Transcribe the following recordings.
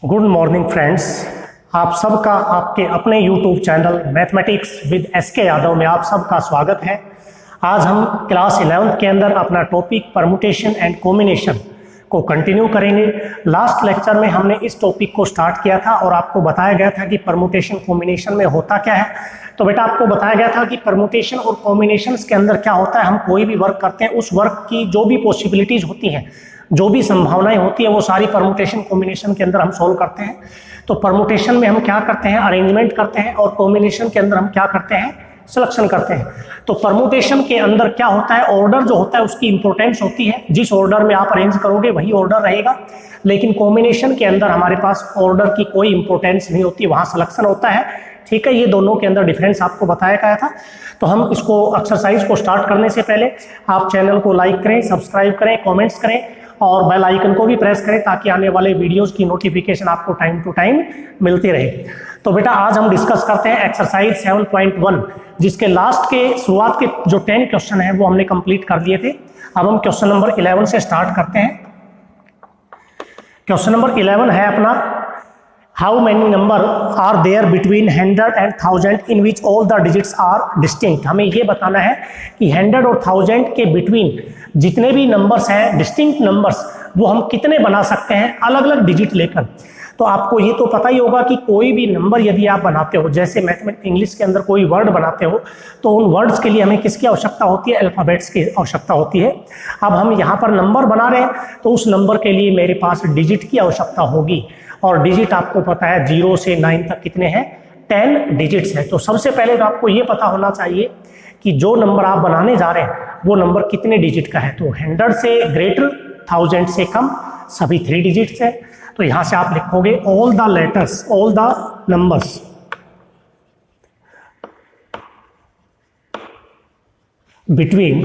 Good morning friends, आप सबका आपके अपने YouTube channel mathematics with SK Yadav में आप सबका स्वागत है। आज हम क्लास 11th के अंदर अपना टॉपिक परमुटेशन एंड कॉम्बिनेशन को कंटिन्यू करेंगे। लास्ट लेक्चर में हमने इस टॉपिक को स्टार्ट किया था और आपको बताया गया था कि परमुटेशन कॉम्बिनेशन में होता क्या है। तो बेटा आपको बताया गया था कि परमुटेशन और कॉम्बिनेशंस के अंदर क्या होता है, हम कोई भी वर्क करते हैं उस वर्क की जो भी पॉसिबिलिटीज होती हैं, जो भी संभावनाएं होती है, वो सारी परमुटेशन कॉम्बिनेशन के अंदर हम सोल्व करते हैं। तो परमुटेशन में हम क्या करते हैं, अरेंजमेंट करते हैं, और कॉम्बिनेशन के अंदर हम क्या करते हैं, सिलेक्शन करते हैं। तो परमुटेशन के अंदर क्या होता है, ऑर्डर जो होता है उसकी इंपॉर्टेंस होती है, जिस ऑर्डर में आप अरेंज करोगे वही ऑर्डर रहेगा। लेकिन कॉम्बिनेशन के अंदर हमारे पास ऑर्डर की कोई इंपॉर्टेंस नहीं होती, वहां सिलेक्शन होता है। ठीक है, ये दोनों के अंदर डिफरेंस आपको बताया गया था। तो हम इसको एक्सरसाइज को स्टार्ट करने से पहले आप चैनल को लाइक करें, सब्सक्राइब करें, कमेंट्स करें और बेल आइकन को भी प्रेस करें ताकि आने वाले वीडियोस की नोटिफिकेशन आपको टाइम टू टाइम मिलती रहे। तो बेटा आज हम डिस्कस करते हैं एक्सरसाइज 7.1, जिसके लास्ट के शुरुआत के जो 10 क्वेश्चन है वो हमने कंप्लीट कर लिए थे। अब हम क्वेश्चन नंबर 11 से स्टार्ट करते हैं। क्वेश्चन नंबर 11 है अपना, how many number are there between 100 and 1000 in which all the digits are distinct. हमें ये बताना है कि 100 और 1000 के बिटवीन जितने भी नंबर्स हैं, डिस्टिंक्ट नंबर्स, वो हम कितने बना सकते हैं अलग अलग डिजिट लेकर। तो आपको ये तो पता ही होगा कि कोई भी नंबर यदि आप बनाते हो, जैसे मैथमेटिक्स इंग्लिश के अंदर कोई वर्ड बनाते हो, तो उन वर्ड्स के लिए हमें किसकी आवश्यकता होती है, अल्फाबेट्स की आवश्यकता होती है। अब हम यहाँ पर नंबर बना रहे हैं तो उस नंबर के लिए मेरे पास डिजिट की आवश्यकता होगी, और डिजिट आपको पता है 0 से 9 तक कितने हैं, 10 डिजिट्स हैं। तो सबसे पहले तो आपको ये पता होना चाहिए कि जो नंबर आप बनाने जा रहे हैं वो नंबर कितने डिजिट का है। तो 100 से ग्रेटर, 1000 से कम, सभी 3 डिजिट्स है। तो यहां से आप लिखोगे all the letters, all the numbers between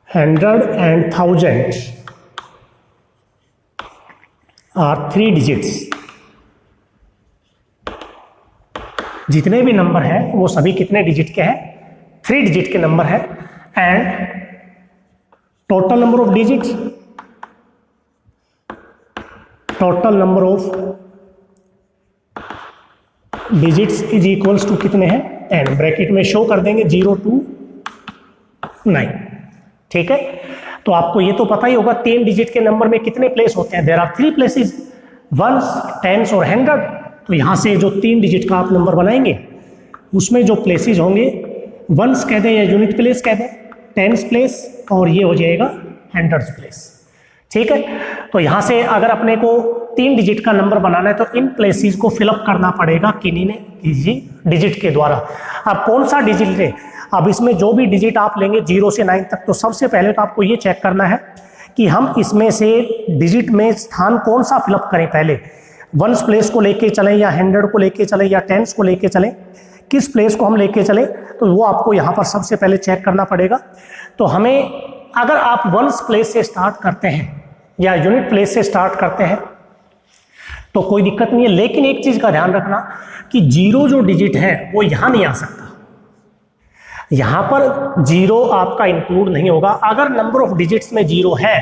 100 and 1000 are 3 digits. जितने भी नंबर हैं वो सभी कितने डिजिट के हैं, 3 डिजिट के नंबर है। And total number of digits, total number of digits is equals to कितने हैं, 10। ब्रैकेट में शो कर देंगे 0 to 9। ठीक है, तो आपको ये तो पता ही होगा 3 डिजिट के नंबर में कितने प्लेस होते हैं, there are 3 places, ones, tens और 100। तो यहां से जो 3 डिजिट का आप नंबर बनाएंगे उसमें जो प्लेसेस होंगे, वंस कह दें या यूनिट प्लेस कह दें, टेंस प्लेस, और ये हो जाएगा 100 प्लेस। ठीक है, तो यहां से अगर अपने को 3 डिजिट का नंबर बनाना है तो इन प्लेसेस को फिलअप करना पड़ेगा किन्हीं डिजिट के द्वारा। अब कौन सा डिजिट ले, अब इसमें जो भी डिजिट आप लेंगे 0 से 9 तक, तो सबसे पहले तो आपको ये चेक करना है कि हम इसमें से डिजिट में स्थान कौन सा फिलअप करें। पहले वंस प्लेस को लेके चलें या 100 को लेके चलें या टेंस को लेके चलें, किस प्लेस को हम लेके चलें, तो वो आपको यहाँ पर सबसे पहले चेक करना पड़ेगा। तो हमें, अगर आप वंस प्लेस से स्टार्ट करते हैं या यूनिट प्लेस से स्टार्ट करते हैं तो कोई दिक्कत नहीं है, लेकिन एक चीज का ध्यान रखना कि 0 जो डिजिट है वो यहां नहीं आ सकता। यहां पर 0 आपका इंक्लूड नहीं होगा। अगर नंबर ऑफ डिजिट्स में 0 है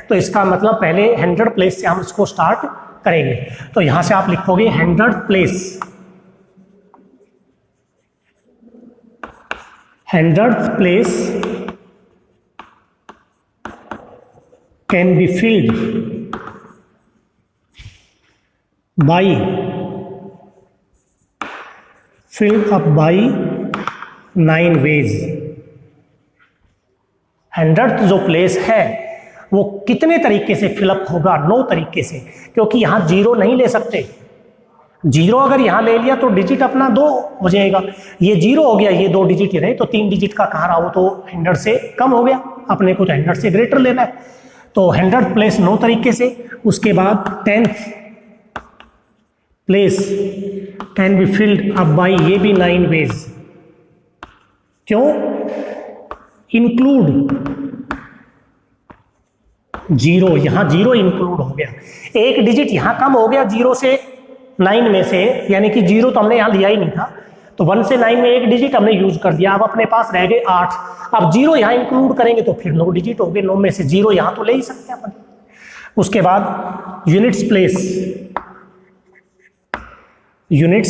तो इसका मतलब पहले 100 प्लेस से हम इसको स्टार्ट करेंगे। तो यहां से आप लिखोगे 100 place, 100th place can be filled up by 9 ways। 100th जो प्लेस है वो कितने तरीके से फिलअप होगा, 9 तरीके से, क्योंकि यहां 0 नहीं ले सकते। 0 अगर यहां ले लिया तो डिजिट अपना 2 हो जाएगा, ये 0 हो गया, ये 2 डिजिट ही रहे, तो 3 डिजिट का कहाँ रहा, वो तो 100 से कम हो गया, अपने को तो 100 से ग्रेटर लेना है। तो 100 प्लेस 9 तरीके से, उसके बाद 10th place can be filled up by, ये भी 9 वेज। क्यों, इंक्लूड 0, यहां 0 इंक्लूड हो गया, एक डिजिट यहां कम हो गया 0 से 9 में से, यानी कि 0 तो हमने यहां लिया ही नहीं था, तो 1 से 9 में एक डिजिट हमने यूज कर दिया, अब अपने पास रह गए 8। अब 0 यहाँ इंक्लूड करेंगे तो फिर 9 डिजिट हो गए, 9 में से 0 यहाँ तो ले ही सकते हैं अपन। उसके बाद units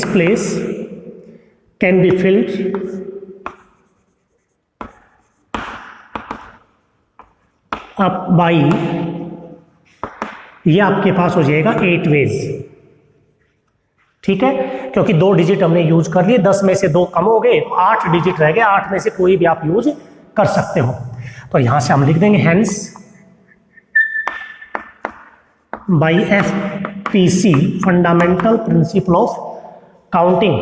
place can be filled up by, ये आपके पास हो जाएगा 8 वेज। ठीक है, क्योंकि 2 डिजिट हमने यूज कर लिए, 10 में से 2 कम हो गए, 8 डिजिट रह गए, 8 में से कोई भी आप यूज कर सकते हो। तो यहां से हम लिख देंगे hence by FPC fundamental principle of counting,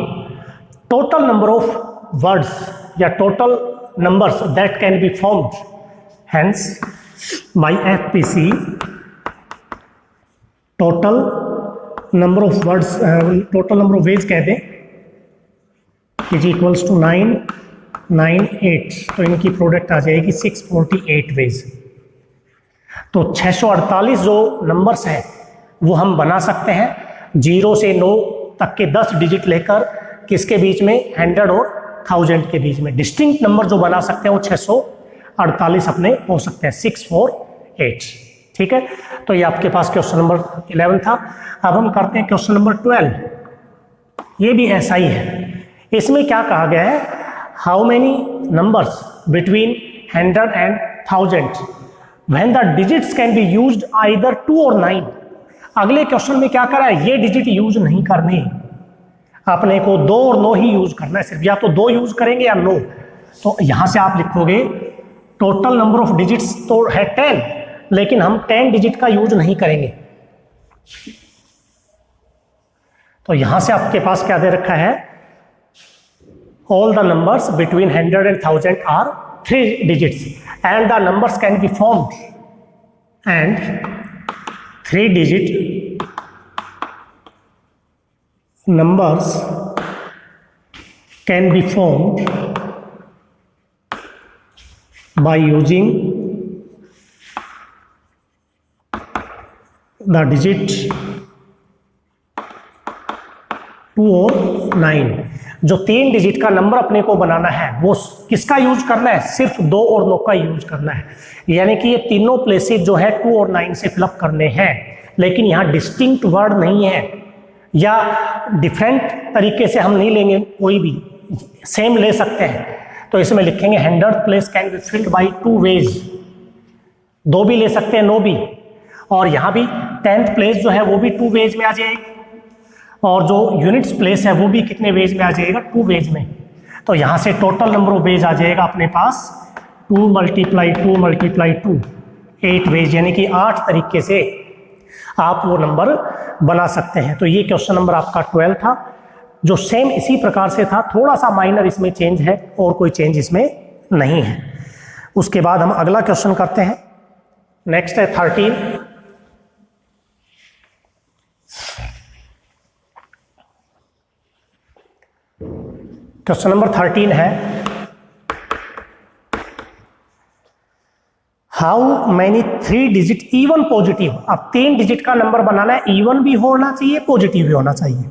total number of words या total numbers that can be formed, hence by FPC total number of words, total number of ways कह दें, इज इक्वल्स टू 998, तो इनकी product आ जाएगी 648 veg. तो 648 जो numbers हैं वो हम बना सकते हैं 0 से 9 तक के 10 डिजिट लेकर, किसके बीच में, 100 और 1000 के बीच में। डिस्टिंक्ट नंबर जो बना सकते हैं वो 648 अपने हो सकते हैं, 648। ठीक है, तो ये आपके पास क्वेश्चन नंबर 11 था। अब हम करते हैं क्वेश्चन नंबर 12। ये भी ऐसा ही है। इसमें क्या कहा गया है, how many numbers between 100 and 1000 when the digits can be used either 2 और 9। अगले क्वेश्चन में क्या करा है, ये डिजिट यूज नहीं करने, अपने को 2 और 9 ही यूज करना है, सिर्फ या तो 2 यूज करेंगे या 9। तो यहां से आप लिखोगे टोटल नंबर ऑफ डिजिट्स तो है 10, लेकिन हम 10 डिजिट का यूज नहीं करेंगे। तो यहां से आपके पास क्या दे रखा है, all the numbers between 100 and 1000 are 3 digits and the numbers can be formed, and 3 digit numbers can be formed by using the digit 2 और 9। जो 3 डिजिट का नंबर अपने को बनाना है वो किसका यूज करना है, सिर्फ 2 और 9 का यूज करना है। यानी कि ये तीनों प्लेसेस जो है 2 और 9 से फिलअप करने हैं, लेकिन यहाँ डिस्टिंक्ट वर्ड नहीं है या डिफरेंट तरीके से हम नहीं लेंगे, कोई भी सेम ले सकते हैं। तो इसमें लिखेंगे 100 place can be filled by 2 ways, 2 भी ले सकते हैं, 9 भी, और यहाँ भी 10th प्लेस जो है वो भी 2 वेज में आ जाएगी, और जो यूनिट्स प्लेस है वो भी कितने वेज में आ जाएगा, 2 वेज में। तो यहाँ से टोटल नंबर ऑफ वेज आ जाएगा अपने पास 2 × 2 8 वेज, यानी कि 8 तरीके से आप वो नंबर बना सकते हैं। तो ये क्वेश्चन नंबर आपका 12 था, जो सेम इसी प्रकार से था, थोड़ा सा माइनर इसमें चेंज है और कोई चेंज इसमें नहीं है। उसके बाद हम अगला क्वेश्चन करते हैं। नेक्स्ट है 13। क्वेश्चन नंबर 13 है, how many 3 digit even positive, अब 3 डिजिट का नंबर बनाना है, इवन भी होना चाहिए, पॉजिटिव भी होना चाहिए,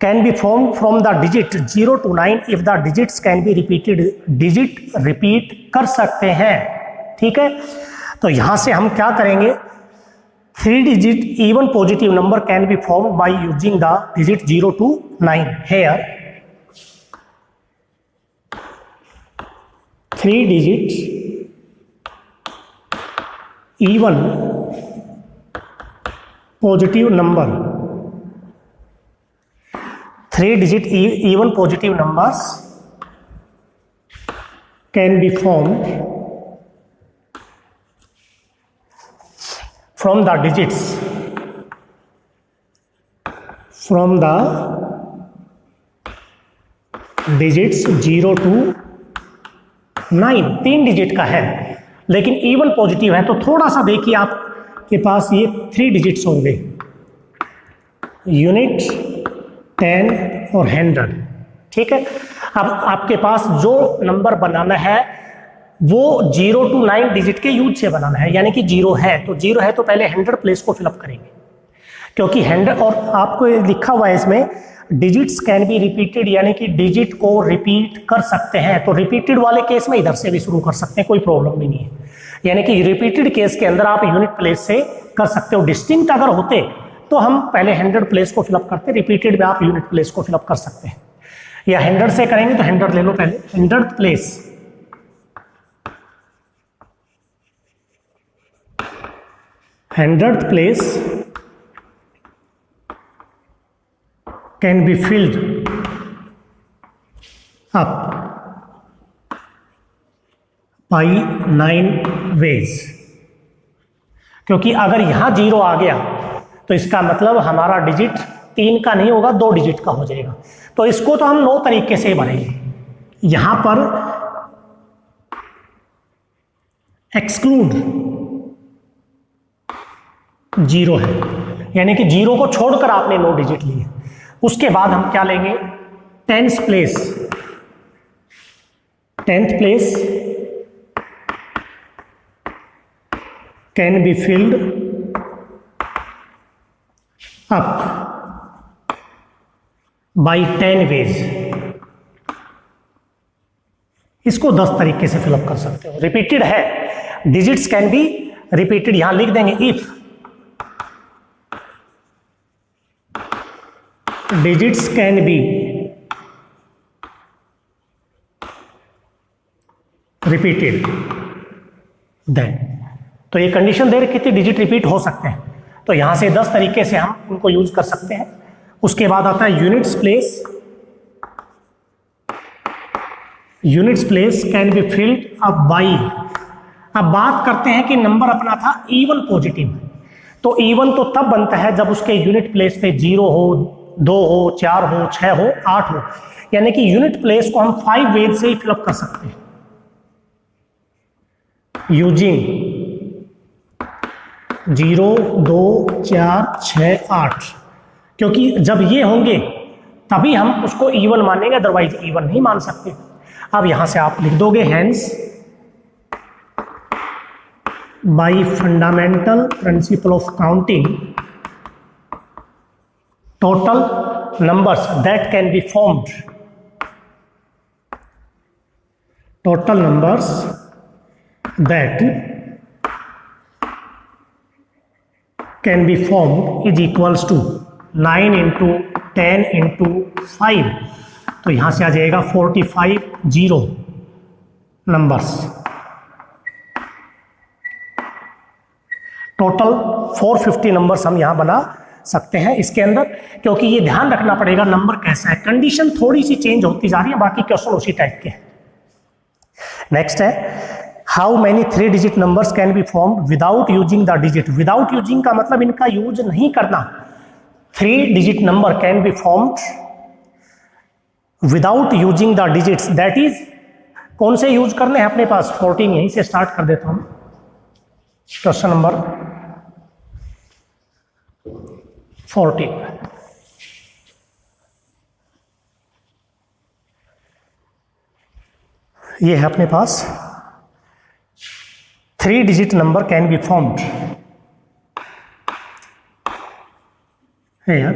can be form from the digit 0 to 9 if the digits can be repeated, digit repeat कर सकते हैं। ठीक है, तो यहां से हम क्या करेंगे, 3 digit even positive number can be form by using the digit 0 to 9। Here 3 digit even positive number, 3 digit even positive numbers can be formed from the digits 0 to 9। 3 digit का है लेकिन इवन पॉजिटिव है, तो थोड़ा सा देखिए आपके पास ये 3 डिजिट्स होंगे, यूनिट, 10 और 100। ठीक है, अब आपके पास जो नंबर बनाना है वो 0 to 9 डिजिट के यूज से बनाना है, यानी कि 0 है तो 0 है तो पहले 100 प्लेस को फिलअप करेंगे, क्योंकि 100 और आपको लिखा हुआ है इसमें डिजिट्स कैन बी रिपीटेड, यानी कि डिजिट को रिपीट कर सकते हैं। तो रिपीटेड वाले केस में इधर से भी शुरू कर सकते हैं, कोई प्रॉब्लम भी नहीं है। यानी कि रिपीटेड केस के अंदर आप यूनिट प्लेस से कर सकते हो। डिस्टिंक्ट अगर होते तो हम पहले 100 प्लेस को फिलअप करते, रिपीटेड में आप यूनिट प्लेस को फिलअप कर सकते हैं। या 100 से करेंगे तो 100 ले लो पहले, 100th place, 100th place can be filled up by 9 ways। क्योंकि अगर यहां 0 आ गया तो इसका मतलब हमारा डिजिट 3 का नहीं होगा, 2 डिजिट का हो जाएगा। तो इसको तो हम 9 तरीके से भरेंगे। यहां पर एक्सक्लूड 0 है, यानी कि 0 को छोड़कर आपने 9 डिजिट लिए। उसके बाद हम क्या लेंगे, 10th place, 10th place can be filled up by 10 ways. इसको 10 तरीके से फिलअप कर सकते हो। रिपीटेड है, डिजिट्स कैन बी रिपीटेड, यहां लिख देंगे if digits can be repeated then। तो ये कंडीशन दे रखी थी डिजिट रिपीट हो सकते हैं, तो यहां से 10 तरीके से हम उनको यूज कर सकते हैं। उसके बाद आता है units place, units place can be filled up by. अब बात करते हैं कि नंबर अपना था इवन पॉजिटिव, तो इवन तो तब बनता है जब उसके यूनिट प्लेस पे 0 हो, 2 हो, 4 हो, 6 हो, 8 हो। यानी कि यूनिट प्लेस को हम 5 वेज से ही फिलअप कर सकते हैं, यूजिंग 0, 2, 4, 6, 8। क्योंकि जब ये होंगे तभी हम उसको इवन मानेंगे, अदरवाइज इवन नहीं मान सकते। अब यहां से आप लिख दोगे hence bye fundamental principle of counting total numbers that can be formed, total numbers that can be formed is equals to 9 into 10 into 5। तो यहां से आ जाएगा 45 0 नंबर्स। टोटल 450 नंबर्स हम यहां बना सकते हैं इसके अंदर। क्योंकि ये ध्यान रखना पड़ेगा नंबर कैसा है, कंडीशन थोड़ी सी चेंज होती जा रही है, बाकी क्वेश्चन उसी टाइप के हैं। नेक्स्ट है how many 3 digit numbers can be formed without using the digit. Without using का मतलब इनका यूज नहीं करना। 3 digit number can be formed without using the digits, that is कौन से यूज करने हैं अपने पास, 14। यहीं से स्टार्ट कर देता हूं। क्वेश्चन नंबर 14, ये है अपने पास 3 digit number can be formed है यार।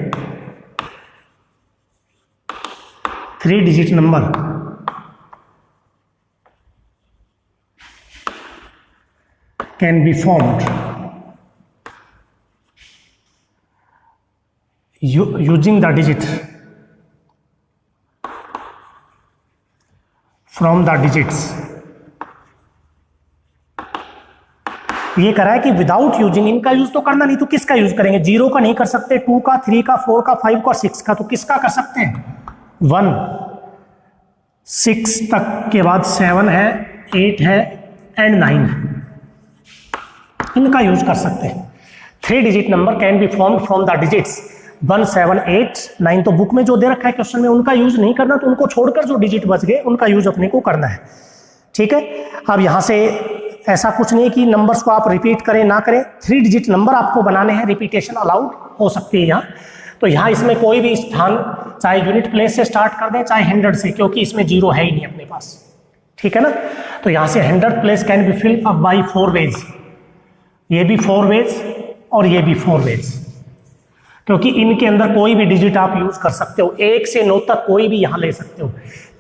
3 digit number can be formed using the digit from the digits। ये करा है कि विदाउट यूजिंग, इनका यूज तो करना नहीं, तो किसका यूज करेंगे। 0 का नहीं कर सकते, 2 का, 3 का, 4 का, 5 का, 6 का, तो किसका कर सकते हैं 1, 6 तक के बाद 7 है, 8 है एंड 9 है, इनका यूज कर सकते हैं। 3 digit number can be formed from the digits 1, 7, 8, 9। तो बुक में जो दे रखा है क्वेश्चन में उनका यूज नहीं करना, तो उनको छोड़कर जो डिजिट बच गए उनका यूज अपने को करना है। ठीक है, अब यहां से ऐसा कुछ नहीं कि नंबर्स को आप रिपीट करें ना करें, 3 डिजिट नंबर आपको बनाने हैं, रिपीटेशन अलाउड हो सकती है यहाँ। तो यहाँ इसमें कोई भी स्थान, चाहे यूनिट प्लेस से स्टार्ट कर दें चाहे 100 से, क्योंकि इसमें 0 है ही नहीं अपने पास। ठीक है ना, तो यहाँ से 100th place can be filled up by 4 ways, ये भी 4 वेज और ये भी 4 वेज, क्योंकि इनके अंदर कोई भी डिजिट आप यूज कर सकते हो। 1 से 9 तक कोई भी यहां ले सकते हो।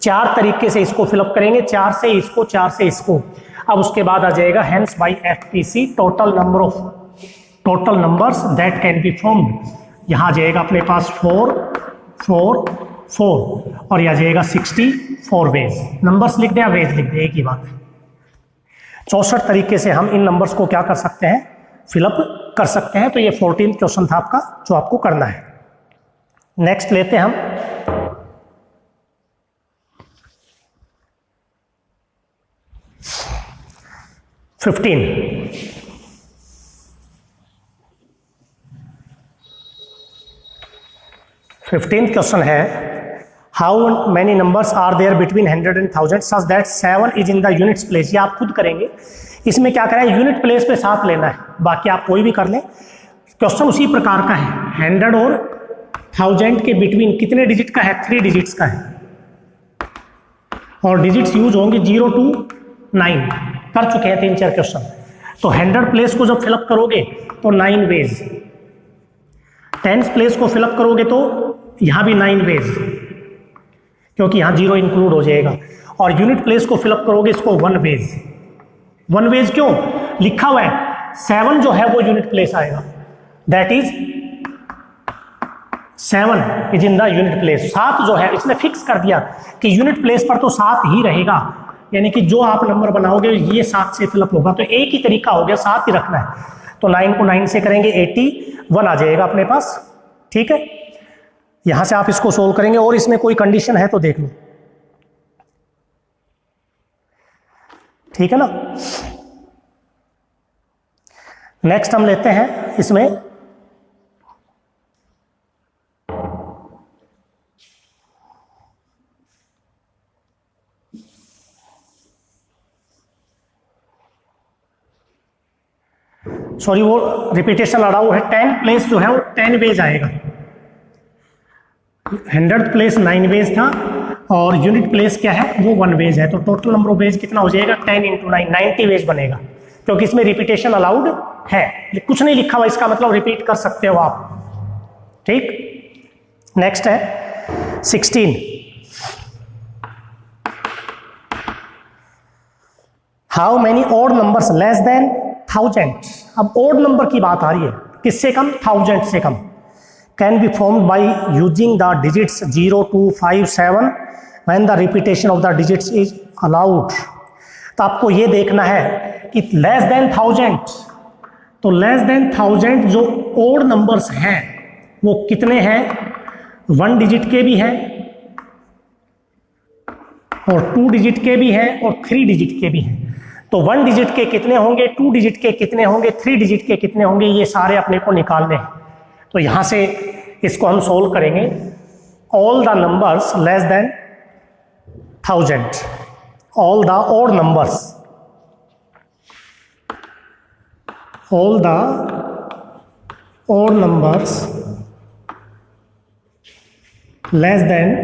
4 तरीके से इसको फिलअप करेंगे, 4 से इसको, 4 से इसको। अब उसके बाद आ जाएगा hence by FPC total numbers that can be formed. यहाँ आ जाएगा अपने पास 4 4 4 और यह आ जाएगा 64 वेज। नंबर्स लिख दें या वेज लिख दें, एक ही बात है। 64 तरीके से हम इन नंबर्स को क्या कर सकते हैं, फिलअप कर सकते हैं। तो ये 14th क्वेश्चन था आपका जो आपको करना है। नेक्स्ट लेते हैं हम 15th क्वेश्चन है how many numbers are there between 100 and 1000 such that 7 is in the units place. ये आप खुद करेंगे, इसमें क्या करें, यूनिट प्लेस पे 7 लेना है, बाकी आप कोई भी कर लें। क्वेश्चन उसी प्रकार का है, 100 और 1000 के बिटवीन कितने डिजिट का है, 3 डिजिट्स का है, और डिजिट्स यूज होंगे 0 to 9। कर चुके हैं 3-4 क्वेश्चन। तो 100 प्लेस को जब फिलअप करोगे तो 9 वेज, 10 प्लेस को फिलअप करोगे तो यहां भी 9 वेज, क्योंकि यहां 0 इंक्लूड हो जाएगा। और यूनिट प्लेस को फिलअप करोगे इसको 1 वेज। 1 वेज क्यों लिखा हुआ है, 7 जो है वो यूनिट प्लेस आएगा, that is 7 is in the unit place. 7 जो है इसने फिक्स कर दिया कि यूनिट प्लेस पर तो 7 ही रहेगा, यानी कि जो आप नंबर बनाओगे ये 7 से फिलअप होगा। तो एक ही तरीका हो गया, 7 ही रखना है। तो 9 को 9 से करेंगे 81 आ जाएगा अपने पास। ठीक है, यहां से आप इसको सोल्व करेंगे और इसमें कोई कंडीशन है तो देख लो, ठीक है ना। नेक्स्ट हम लेते हैं इसमें सॉरी वो रिपीटेशन अलाउ है। 10 प्लेस जो है वो 10 वेज आएगा। 100 प्लेस 9 वेज था और यूनिट प्लेस क्या है वो 1 वेज है। तो टोटल नंबर ऑफ वेज कितना हो जाएगा, 10 × 9 90 वेज बनेगा, क्योंकि इसमें रिपीटेशन अलाउड है। कुछ नहीं लिखा हुआ, इसका मतलब रिपीट कर सकते हो आप। ठीक, नेक्स्ट है 16। How many odd numbers less than 1000। अब ऑड नंबर की बात आ रही है, किससे कम, 1000 से कम। Can be formed by using the digits 0 2 5 7 when the repetition of the digits is allowed. तो आपको ये देखना है कि लेस देन 1000, तो लेस देन 1000 जो ऑड नंबर्स हैं वो कितने हैं, 1 डिजिट के भी हैं और 2 डिजिट के भी हैं और 3 डिजिट के भी हैं। तो 1 डिजिट के कितने होंगे, 2 डिजिट के कितने होंगे, 3 डिजिट के कितने होंगे, ये सारे अपने को निकालने हैं। तो यहां से इसको हम सोल्व करेंगे। All the numbers less than 1000, all the odd numbers, all the odd numbers less than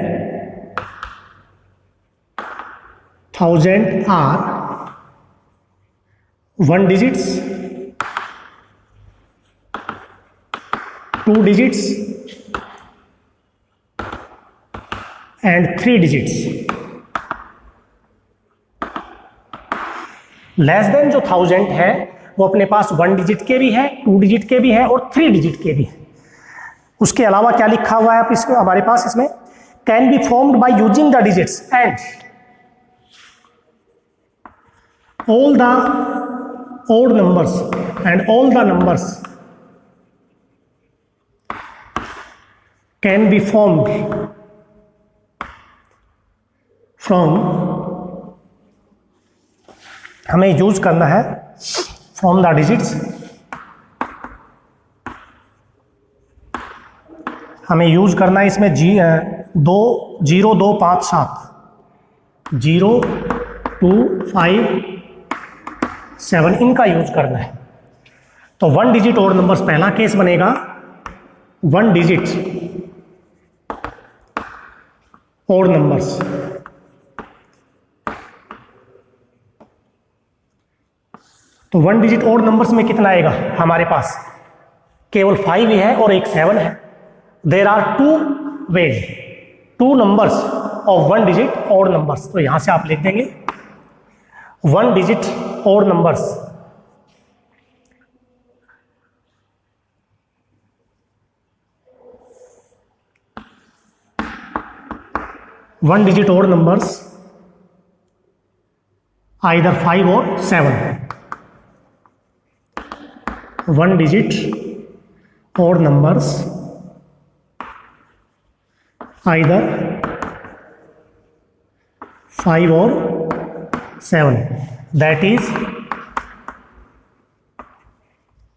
1000 are 1 digits, 2 digits and 3 digits। Less than जो 1000 है वो अपने पास 1 डिजिट के भी है, 2 डिजिट के भी है और 3 डिजिट के भी है। उसके अलावा क्या लिखा हुआ है आप इसमें, हमारे पास इसमें can be formed by using the digits and all the odd numbers and all the numbers can be formed from, हमें यूज करना है from the digits, हमें यूज करना है इसमें 0 2 5 7 0 2 5 7 इनका यूज करना है। तो 1 डिजिट ऑड नंबर्स पहला केस बनेगा, 1 डिजिट ऑड नंबर्स, तो 1 डिजिट ऑड नंबर्स में कितना आएगा, हमारे पास केवल 5 ही है और एक 7 है। There are 2 ways, 2 numbers of 1 digit odd numbers. तो यहां से आप लिख देंगे 1 digit odd numbers, one digit odd numbers either 5 or 7, 1 digit odd numbers either 5 or 7, that is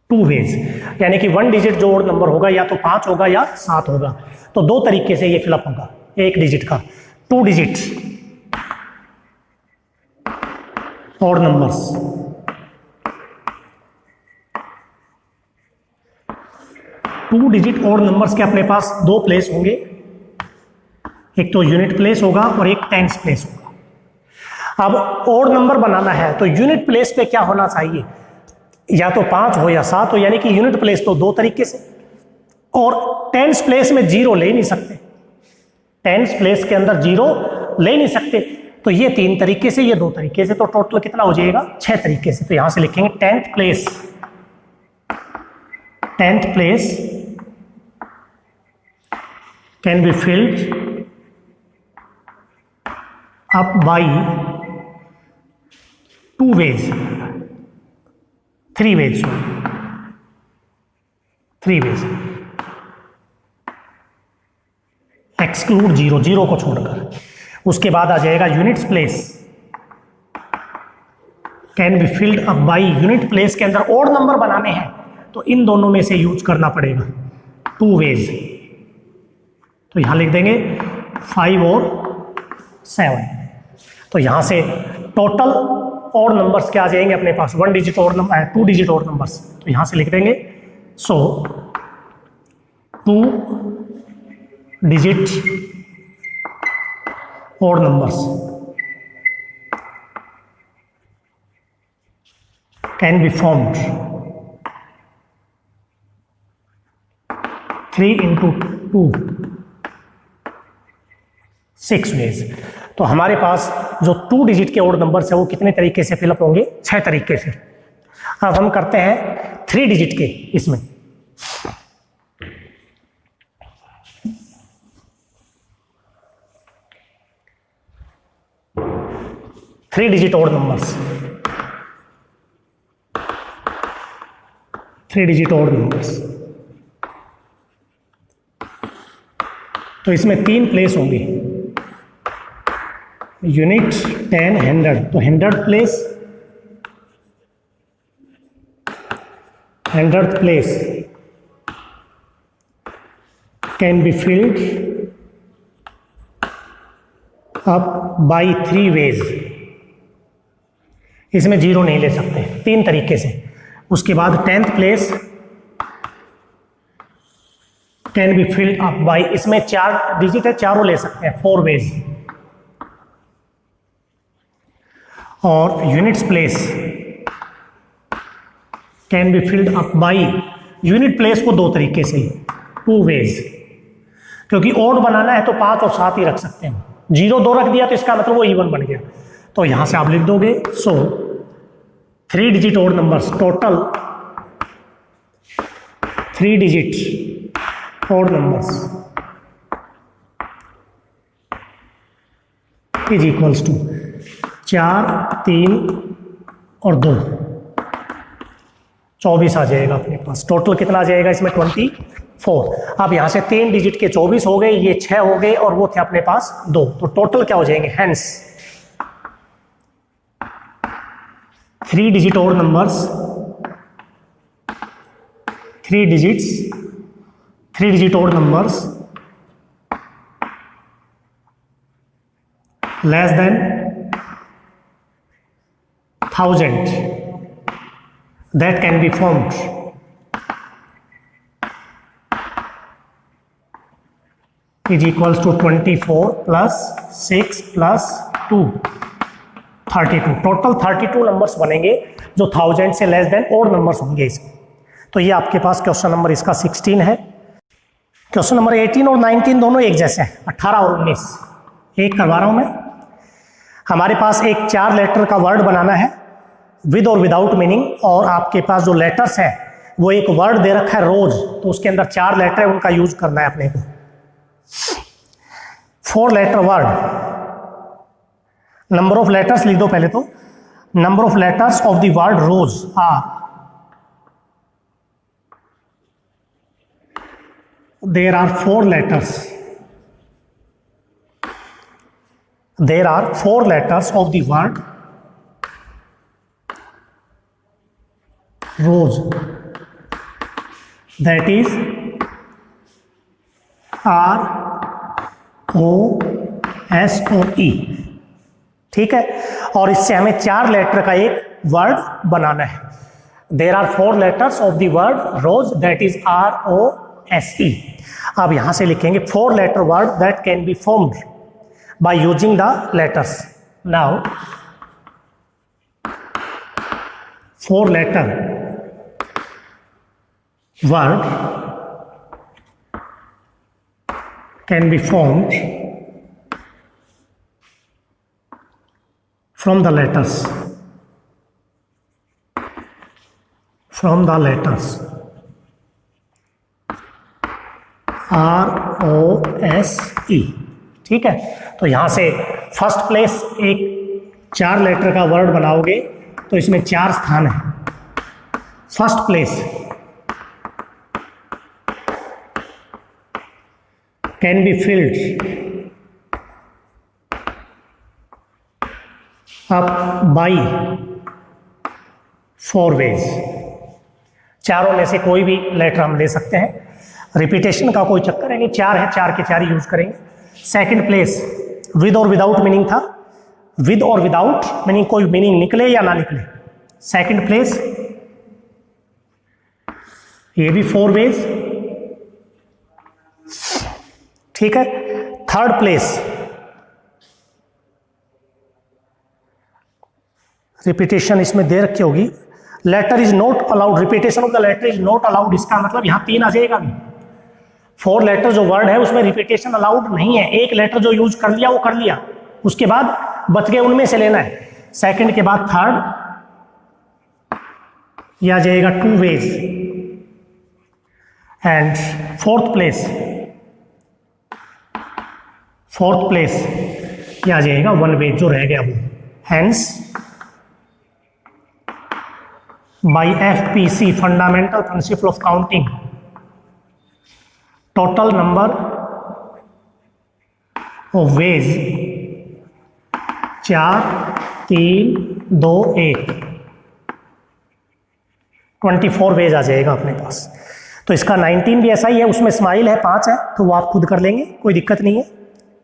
2 veg. यानी कि 1 डिजिट जो और नंबर होगा या तो 5 होगा या 7 होगा। तो 2 तरीके से ये फिलअप होगा, 1 डिजिट का। 2 digit odd numbers, two digit odd numbers के अपने पास 2 प्लेस होंगे, एक तो यूनिट प्लेस होगा और एक टेंस प्लेस होगा। अब और नंबर बनाना है तो यूनिट प्लेस पे क्या होना चाहिए, या तो 5 हो या 7 हो, यानी कि यूनिट प्लेस तो 2 तरीके से, और टेंस प्लेस में 0 ले नहीं सकते, टेंस प्लेस के अंदर 0 ले नहीं सकते। तो ये 3 तरीके से, ये 2 तरीके से, तो टोटल कितना हो जाएगा 6 तरीके से। तो यहां से लिखेंगे tenth place can be field up by 2 ways, 3 ways, 3 ways, exclude 0 को छोड़कर। उसके बाद आ जाएगा units place can be filled up by, unit place के अंदर और नंबर बनाने हैं तो इन दोनों में से यूज करना पड़ेगा 2 वेज। तो यहां लिख देंगे 5 और 7। तो यहां से टोटल और नंबर्स क्या आ जाएंगे अपने पास, 1 digit odd number, 2 digit odd numbers. तो यहां से लिख देंगे so 2 digit odd numbers can be formed 3 into 2 6 ways. तो हमारे पास जो 2 डिजिट के और नंबर्स है वो कितने तरीके से फिलअप होंगे, 6 तरीके से। अब हम करते हैं 3 डिजिट के। इसमें 3 digit odd numbers, 3 digit odd numbers, तो इसमें 3 प्लेस होंगे, यूनिट 10 100। तो 100th place, 100th place can be filled up by 3 ways. इसमें 0 नहीं ले सकते, 3 तरीके से। उसके बाद 10th place can be filled up by, इसमें 4 डिजिट है, चारों ले सकते हैं, 4 वेज। और units place can be filled up by, unit place को 2 तरीके से, 2 वेज। क्योंकि ओड बनाना है तो 5 और 7 ही रख सकते हैं, 0 2 रख दिया तो इसका मतलब वो इवन बन गया। तो यहां से आप लिख दोगे so 3 digit odd numbers, total 3 digit odd numbers is equals to 4 3 और 2, 24 आ जाएगा अपने पास। टोटल कितना आ जाएगा इसमें 24। अब यहां से 3 डिजिट के 24 हो गए, ये 6 हो गए और वो थे अपने पास 2। तो टोटल क्या हो जाएंगे, hence 3 digit odd numbers, 3 digit odd numbers less than 1000 that can be formed is equals to 24 plus 6 plus 2 32। Total 32 numbers बनेंगे जो 1000 से लेस देन और नंबर्स होंगे इसमें। तो ये आपके पास क्वेश्चन नंबर इसका 16 है। क्वेश्चन नंबर 18 और 19 दोनों एक जैसे हैं, 18 और 19 एक करवा रहा हूं मैं। हमारे पास एक 4 लेटर का वर्ड बनाना है विद और विदाउट मीनिंग, और आपके पास जो लेटर्स है वो एक वर्ड दे रखा है रोज, तो उसके अंदर 4 लेटर है, उनका यूज करना है अपने को। 4 letter word, number of letters लिख दो पहले तो। Number of letters of the word rose are, there are 4 letters, there are 4 letters of the word rose, that is ROSE, ठीक है। और इससे हमें 4 लेटर का एक वर्ड बनाना है। there are 4 letters of the word rose, that is ROSE। अब यहां से लिखेंगे 4 letter word that can be formed by using the letters. Now 4 letter word can be formed from the letters, ROSE, ठीक है। तो यहां से फर्स्ट प्लेस एक 4 लेटर का वर्ड बनाओगे तो इसमें 4 स्थान है। First place can be filled up by 4 ways, चारों में से कोई भी लेटर हम ले सकते हैं, रिपीटेशन का कोई चक्कर है नहीं, 4 है, 4 के 4 ही यूज करेंगे। सेकंड प्लेस विद और विदाउट मीनिंग था, विद और विदाउट मीनिंग कोई मीनिंग निकले या ना निकले। सेकंड प्लेस ये भी 4 वेज, ठीक है। थर्ड प्लेस रिपीटेशन इसमें दे रखी होगी, letter is not allowed, repetition of the letter is not allowed, इसका मतलब यहां 3 आ जाएगा। 4 लेटर जो वर्ड है उसमें रिपीटेशन अलाउड नहीं है, एक लेटर जो यूज कर लिया वो कर लिया, उसके बाद बच गए उनमें से लेना है। सेकंड के बाद थर्ड, यह आ जाएगा 2 वेज, एंड फोर्थ प्लेस यह आ जाएगा 1 वेज जो रह गया वो। Hence by FPC fundamental principle of counting, total number of ways 4, 3, 2, 1, 24 ways आ जाएगा अपने पास। तो इसका 19 भी ऐसा ही है, उसमें स्माइल है, 5 है, तो वो आप खुद कर लेंगे, कोई दिक्कत नहीं है।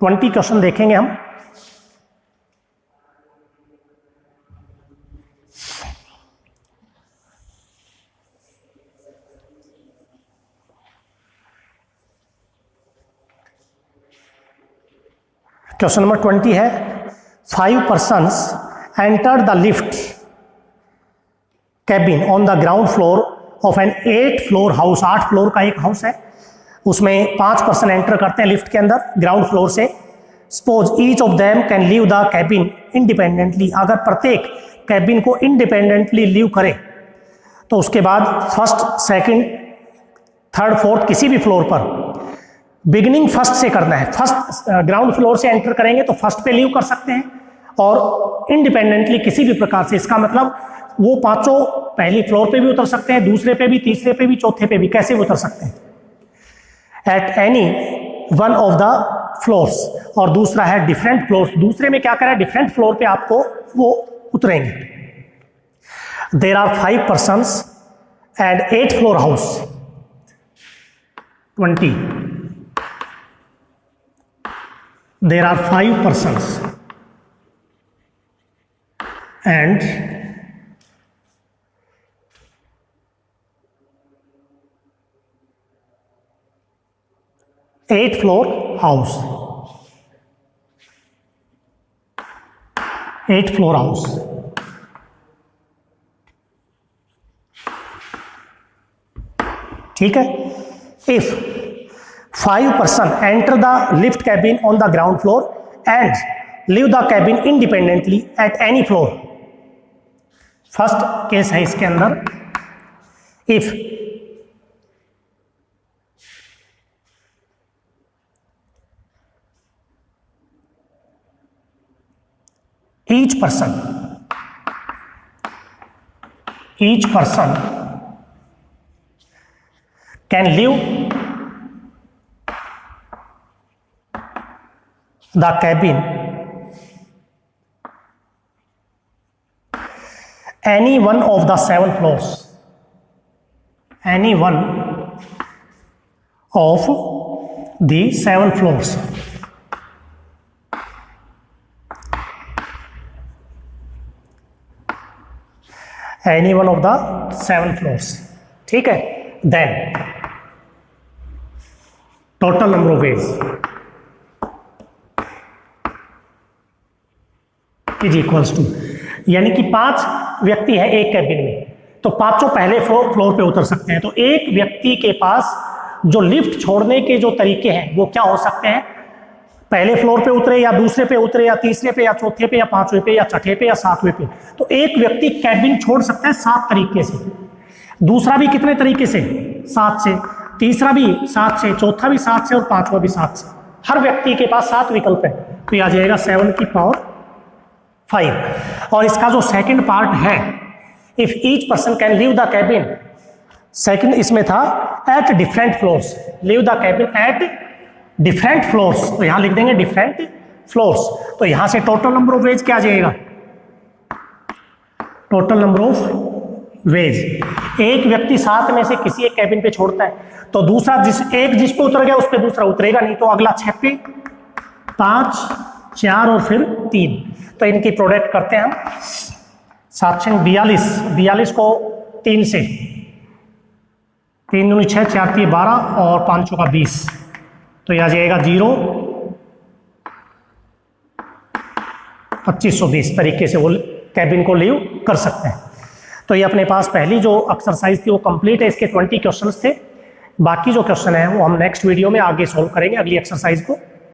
20 क्वेश्चन देखेंगे हम। क्वेश्चन नंबर 20 है, 5 persons entered the lift cabin on the ground floor of an 8 floor house। 8 floor का एक हाउस है, उसमें 5 पर्सन एंटर करते हैं लिफ्ट के अंदर ग्राउंड फ्लोर से। Suppose each of them can leave the cabin independently, अगर प्रत्येक कैबिन को इंडिपेंडेंटली लीव करे तो उसके बाद फर्स्ट, सेकंड, थर्ड, फोर्थ किसी भी फ्लोर पर बिगिनिंग फर्स्ट से करना है। फर्स्ट ग्राउंड फ्लोर से एंटर करेंगे तो फर्स्ट पे लीव कर सकते हैं, और इंडिपेंडेंटली किसी भी प्रकार से, इसका मतलब वो 5 पहली फ्लोर पे भी उतर सकते हैं, दूसरे पे भी, तीसरे पे भी, चौथे पे भी, कैसे भी उतर सकते हैं at any one of the floors. और दूसरा है डिफरेंट फ्लोर्स, दूसरे में क्या करें, डिफरेंट फ्लोर पे आपको वो उतरेंगे। There are 5 persons and 8 floor house. 20 there are 5 persons and 8 floor house, 8 floor house। ठीक है। If 5 person enter the lift cabin on the ground floor and leave the cabin independently at any floor. First case है इसके अंदर, if each person can live the cabin any one of the 7 floors, any one of the 7 floors, any one of the 7 floors, ठीक है। Then total number of ways is equals to, यानी कि 5 व्यक्ति है एक कैबिन में, तो पांचों पहले फ्लोर पे उतर सकते हैं। तो एक व्यक्ति के पास जो लिफ्ट छोड़ने के जो तरीके हैं वो क्या हो सकते हैं, पहले फ्लोर पे उतरे या दूसरे पे उतरे या तीसरे पे या चौथे पे या पांचवें पे या छठे पे या सातवें पे। तो एक व्यक्ति कैबिन छोड़ सकता है 7 तरीके से, दूसरा भी कितने तरीके से, 7 से, तीसरा भी 7 से, चौथा भी 7 से और पांचवा भी 7 से। हर व्यक्ति के पास 7 विकल्प है, तो यह आ जाएगा 7 की पावर 5। और इसका जो सेकंड पार्ट है, if each person can leave the cabin, second इसमें था at different floors, leave the cabin at different floors, तो यहां लिख देंगे डिफरेंट फ्लोर्स। तो यहां से टोटल नंबर ऑफ वेज क्या आ जाएगा, टोटल नंबर ऑफ वेज। एक व्यक्ति 7 में से किसी एक कैबिन पे छोड़ता है, तो दूसरा जिस पे उतर गया उस पे दूसरा उतरेगा नहीं, तो अगला 6 पे, 5, 4 और फिर 3। तो इनकी प्रोडक्ट करते हैं हम, 7 42 को 3 से, 3 दूनी 6, 4 3 12 और 5 का 20, तो यह आ जाएगा 0 2520 तरीके से वो कैबिन को लीव कर सकते हैं। तो ये अपने पास पहली जो एक्सरसाइज थी वो कंप्लीट है, इसके 20 क्वेश्चंस थे। बाकी जो क्वेश्चन है वो हम नेक्स्ट वीडियो में आगे सॉल्व करेंगे, अगली एक्सरसाइज को।